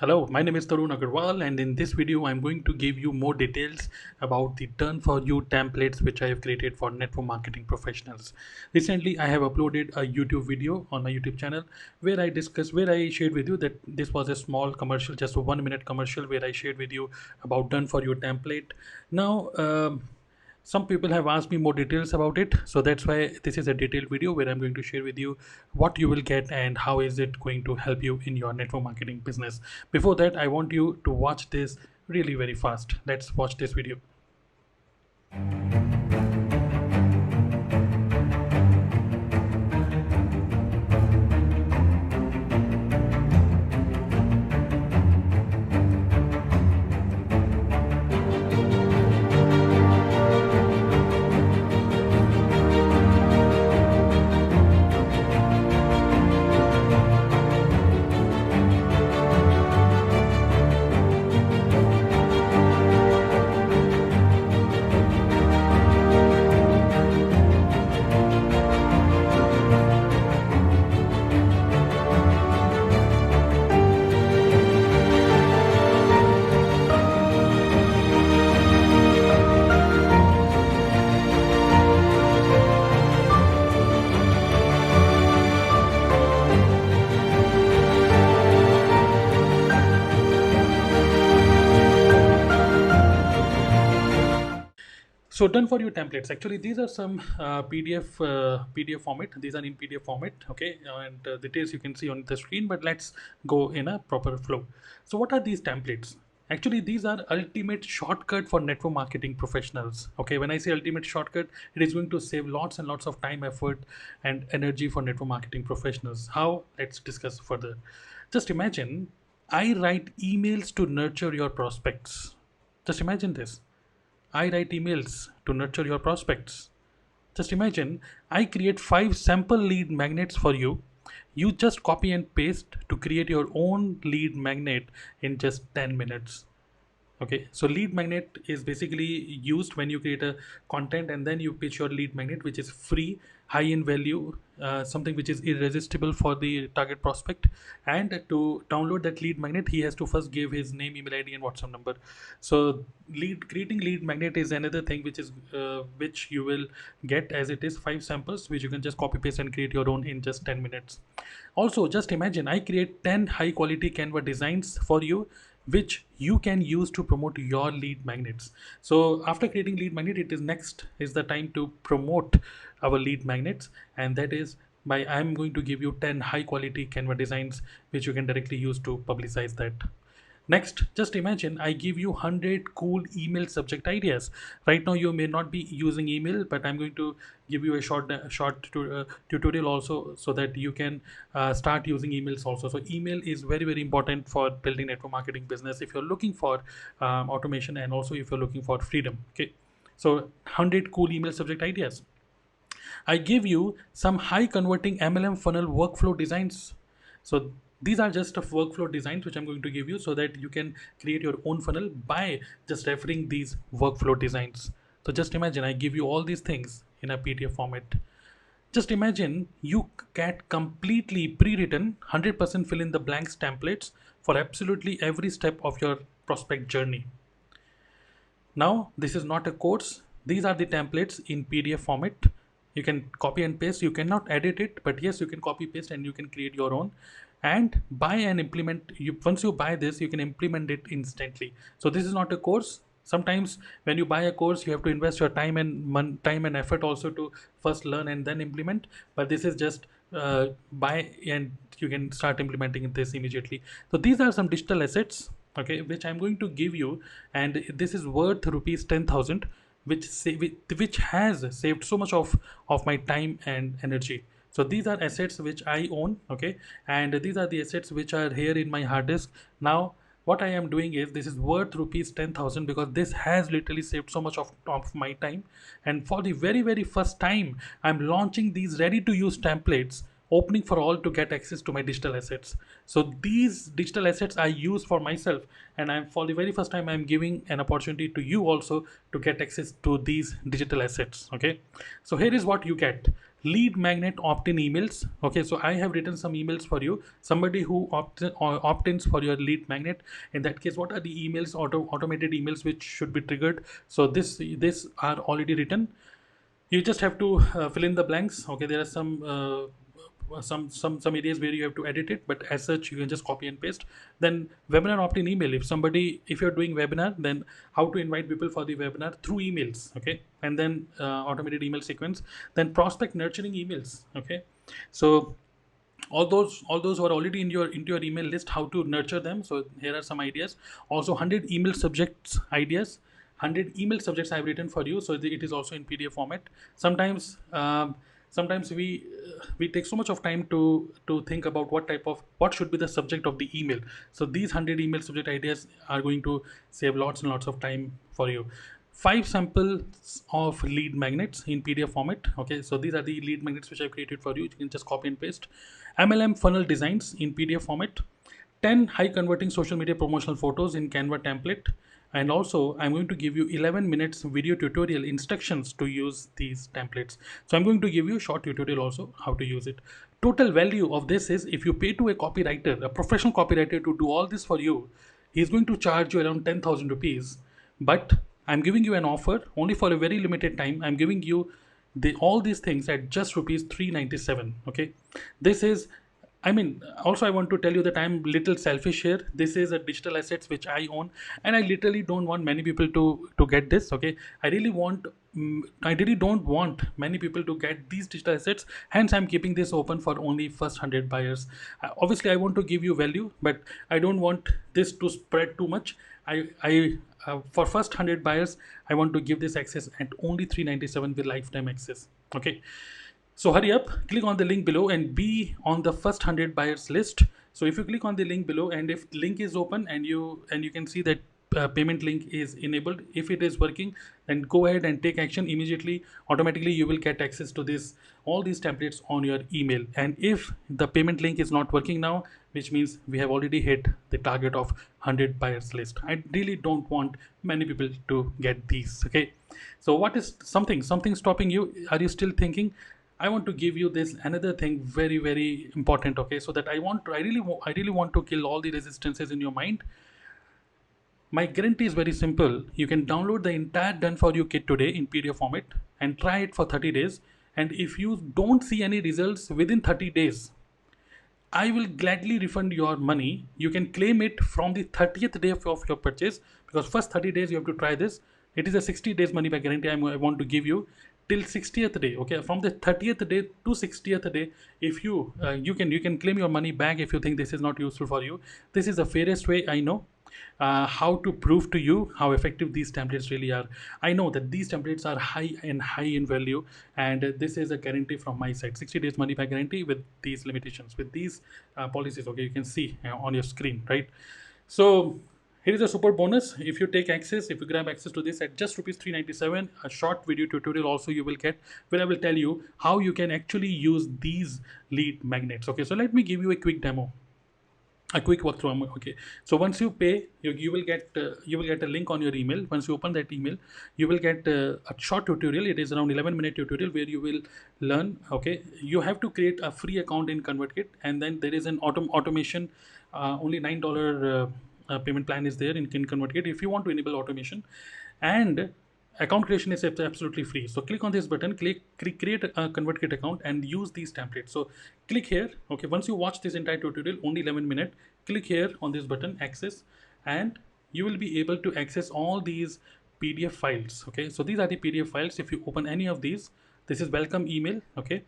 Hello, my name is Tarun Agarwal, and in this video, I'm going to give you more details about the Done for You templates which I have created for network marketing professionals. Recently, I have uploaded a YouTube video on my YouTube channel where I shared with you that this was a small commercial, just a 1 minute commercial where I shared with you about Done for You template. Now, some people have asked me more details about it, so that's why this is a detailed video where I'm going to share with you what you will get and how is it going to help you in your network marketing business. Before that, I want you to watch this really very fast. Let's watch this video. So done for you templates. Actually, these are some PDF format. These are in PDF format. Okay, and details you can see on the screen. But let's go in a proper flow. So what are these templates? Actually, these are ultimate shortcut for network marketing professionals. Okay, when I say ultimate shortcut, it is going to save lots and lots of time, effort, and energy for network marketing professionals. How? Let's discuss further. Just imagine I write emails to nurture your prospects. Just imagine this. I write emails to nurture your prospects. Just imagine I create 5 sample lead magnets for you. You just copy and paste to create your own lead magnet in just 10 minutes. Okay, so lead magnet is basically used when you create a content and then you pitch your lead magnet, which is free, high in value, something which is irresistible for the target prospect. And to download that lead magnet, he has to first give his name, email ID, and WhatsApp number. So creating lead magnet is another thing which you will get, as it is 5 samples which you can just copy paste and create your own in just 10 minutes. Also, just imagine I create 10 high quality Canva designs for you which you can use to promote your lead magnets. So after creating lead magnet, it is next is the time to promote our lead magnets, and that is by I'm going to give you 10 high quality Canva designs which you can directly use to publicize that. Next, just imagine I give you 100 cool email subject ideas. Right now, you may not be using email, but I'm going to give you a short tutorial also so that you can start using emails also. So email is very, very important for building network marketing business if you're looking for automation and also if you're looking for freedom. Okay. So 100 cool email subject ideas. I give you some high converting MLM funnel workflow designs. So these are just of workflow designs which I'm going to give you so that you can create your own funnel by just referring these workflow designs. So just imagine I give you all these things in a PDF format. Just imagine you get completely pre-written 100% fill in the blanks templates for absolutely every step of your prospect journey. Now, this is not a course. These are the templates in PDF format. You can copy and paste. You cannot edit it, but yes, you can copy paste and you can create your own and buy and implement. Once you buy this, you can implement it instantly. So this is not a course. Sometimes when you buy a course, you have to invest your time and effort also to first learn and then implement. But this is just buy and you can start implementing this immediately. So these are some digital assets, okay, which I'm going to give you, and this is worth rupees 10,000, which has saved so much of my time and energy. So these are assets which I own, okay, and these are the assets which are here in my hard disk. Now what I am doing is this is worth rupees 10,000 because this has literally saved so much of my time, and for the very very first time I'm launching these ready to use templates, opening for all to get access to my digital assets. So these digital assets I use for myself, and I'm for the very first time I'm giving an opportunity to you also to get access to these digital assets. Okay, so here is what you get. lead magnet opt-in emails. Okay, so I have written some emails for you. Somebody who opt-ins for your lead magnet. In that case, what are the emails, automated emails which should be triggered? So this are already written. You just have to fill in the blanks. Okay, there are some areas where you have to edit it, but as such you can just copy and paste. Then webinar opt-in email, if you're doing webinar, then how to invite people for the webinar through emails. Okay, and then automated email sequence, then prospect nurturing emails. Okay, so all those who are already into your email list, how to nurture them. So here are some ideas. Also 100 email subjects ideas. 100 email subjects I've written for you, so it is also in PDF format. Sometimes we take so much of time to think about what should be the subject of the email. So these 100 email subject ideas are going to save lots and lots of time for you. 5 samples of lead magnets in PDF format. Okay, so these are the lead magnets which I've created for you. You can just copy and paste. MLM funnel designs in PDF format. 10 high converting social media promotional photos in Canva template. And also I'm going to give you 11 minutes video tutorial instructions to use these templates. So I'm going to give you a short tutorial also how to use it. Total value of this is, if you pay to a copywriter, a professional copywriter, to do all this for you, he's going to charge you around 10,000 rupees. But I'm giving you an offer only for a very limited time. I'm giving you all these things at just rupees 397. Okay, this is, I mean, also I want to tell you that I'm little selfish here. This is a digital assets which I own, and I literally don't want many people to get this. Okay, I really don't want many people to get these digital assets. Hence, I'm keeping this open for only first 100 buyers. Obviously, I want to give you value, but I don't want this to spread too much. I for first 100 buyers, I want to give this access at only 397 with lifetime access. Okay. So hurry up, click on the link below and be on the first 100 buyers list. So if you click on the link below, and if link is open and you can see that payment link is enabled, if it is working, then go ahead and take action immediately. Automatically you will get access to all these templates on your email. And if the payment link is not working now, which means we have already hit the target of 100 buyers list. I really don't want many people to get these. Okay, so what is something stopping you? Are you still thinking? I want to give you this another thing very, very important. Okay, so that I really want to kill all the resistances in your mind. My guarantee is very simple. You can download the entire done for you kit today in PDF format and try it for 30 days. And if you don't see any results within 30 days, I will gladly refund your money. You can claim it from the 30th day of your purchase, because first 30 days you have to try this. It is a 60 days money back guarantee I want to give you till 60th day. Okay, from the 30th day to 60th day, if you can claim your money back if you think this is not useful for you. This is the fairest way I know. How to prove to you how effective these templates really are. I know that these templates are high in value, and this is a guarantee from my side. 60 days money back guarantee with these limitations, with these policies. Okay, you can see on your screen, right? So here is a super bonus. If you grab access to this at just rupees 397, a short video tutorial also you will get, where I will tell you how you can actually use these lead magnets. Okay, so let me give you a quick demo, a quick walkthrough. Okay, so once you pay, you will get a link on your email. Once you open that email, you will get a short tutorial. It is around 11-minute tutorial where you will learn. Okay, you have to create a free account in ConvertKit, and then there is an automation. Only $9 payment plan is there in ConvertKit if you want to enable automation, and account creation is absolutely free. So click on this button, create a ConvertKit account and use these templates. So click here. Okay, once you watch this entire tutorial, only 11 minutes, click here on this button, access, and you will be able to access all these PDF files. Okay, so these are the PDF files. If you open any of these, this is welcome email. Okay,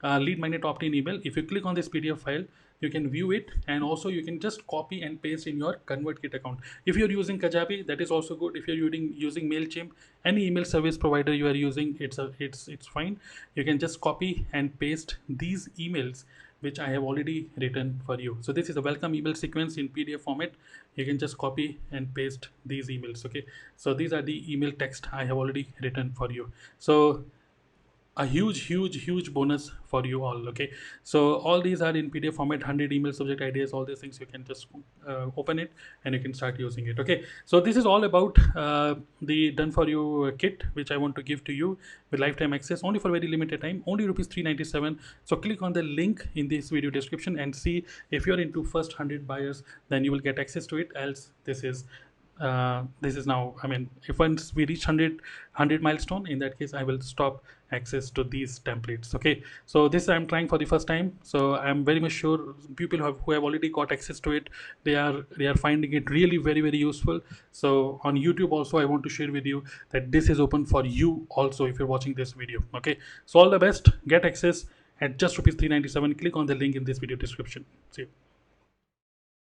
lead magnet opt-in email. If you click on this PDF file, you can view it, and also you can just copy and paste in your ConvertKit account. If you're using Kajabi, that is also good. If you're using MailChimp, any email service provider you are using, it's fine. You can just copy and paste these emails which I have already written for you. So this is a welcome email sequence in PDF format. You can just copy and paste these emails. Okay, so these are the email text I have already written for you. So a huge bonus for you all. Okay, so all these are in PDF format, 100 email subject ideas, all these things. You can just open it and you can start using it. Okay, so this is all about the done for you kit, which I want to give to you with lifetime access only for very limited time, only rupees 397. So click on the link in this video description and see. If you're into first 100 buyers, then you will get access to it, else this is now, I mean, if once we reach 100 milestone, in that case I will stop access to these templates. Okay, so this I'm trying for the first time, so I'm very much sure people who have already got access to it, they are finding it really very useful. So on YouTube also, I want to share with you that this is open for you also if you're watching this video. Okay, so all the best, get access at just rupees 397. Click on the link in this video description. See you.